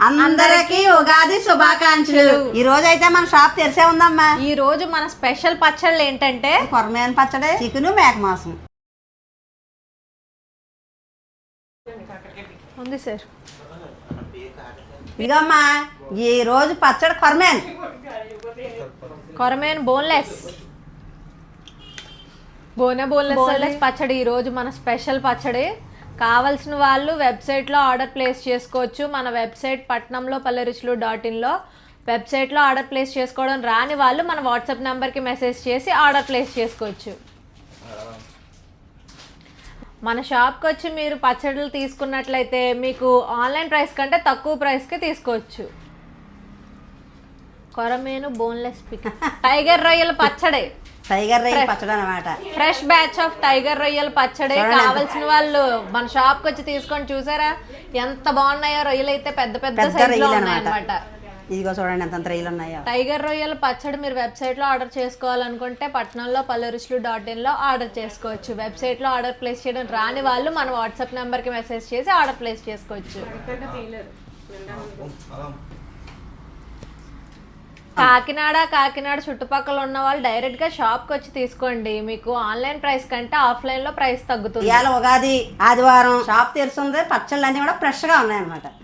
అందరికీ ఉగాది శుభాకాంక్షలు. ఈ రోజు అయితే మన షాప్ తెరిసే ఉందమ్మా. ఈ రోజు మన స్పెషల్ పచ్చళ్ళు ఏంటంటే కొరమేను పచ్చడి, చికెన్, మేక మాంసం ఉంది సార్. ఇదమ్మా ఈ రోజు పచ్చడి కొరమేను బోన్లెస్ పచ్చడి. ఈ రోజు మన స్పెషల్ పచ్చడి. కావాల్సిన వాళ్ళు వెబ్సైట్లో ఆర్డర్ ప్లేస్ చేసుకోవచ్చు. మన వెబ్సైట్ పట్నంలో పల్లెరుచులు.in వెబ్సైట్లో ఆర్డర్ ప్లేస్ చేసుకోవడం రాని వాళ్ళు మన వాట్సాప్ నెంబర్కి మెసేజ్ చేసి ఆర్డర్ ప్లేస్ చేసుకోవచ్చు. మన షాప్కి వచ్చి మీరు పచ్చళ్ళు తీసుకున్నట్లయితే మీకు ఆన్లైన్ ప్రైస్ కంటే తక్కువ ప్రైస్కి తీసుకోవచ్చు. కొరమేను బోన్లెస్ టైగర్ రొయ్యల పచ్చడి. టైగర్ రొయ్యల పచ్చడి అన్నమాట. ఫ్రెష్ బ్యాచ్ ఆఫ్ టైగర్ రొయ్యల పచ్చడి. కావాల్సిన వాళ్ళు మన షాప్ కి వచ్చి తీసుకొని చూసారా ఎంత బాగున్నాయో. రొయ్యలు అయితే పెద్ద పెద్ద సైజులో ఉన్నాయన్నమాట. ఇదిగో చూడండి ఎంత రొయ్యలు ఉన్నాయో. టైగర్ రొయ్యల పచ్చడి మీరు వెబ్సైట్ లో ఆర్డర్ చేసుకోవాలనుకుంటే పట్నంలో పల్లెరుచులు.in ఆర్డర్ చేసుకోవచ్చు. వెబ్సైట్ లో ఆర్డర్ ప్లేస్ చేయడం రాని వాళ్ళు మన వాట్సాప్ నెంబర్ కి మెసేజ్ చేసి ఆర్డర్ ప్లేస్ చేసుకోవచ్చు. కాకినాడ చుట్టుపక్కల ఉన్న వాళ్ళు డైరెక్ట్ గా షాప్ కి వచ్చి తీసుకోండి. మీకు ఆన్లైన్ ప్రైస్ కంటే ఆఫ్లైన్ లో ప్రైస్ తగ్గుతుంది. ఇవాళ ఉగాది ఆదివారం షాప్ తెరిచింది. పచ్చళ్ళు అన్ని కూడా ఫ్రెష్ గా ఉన్నాయన్నమాట.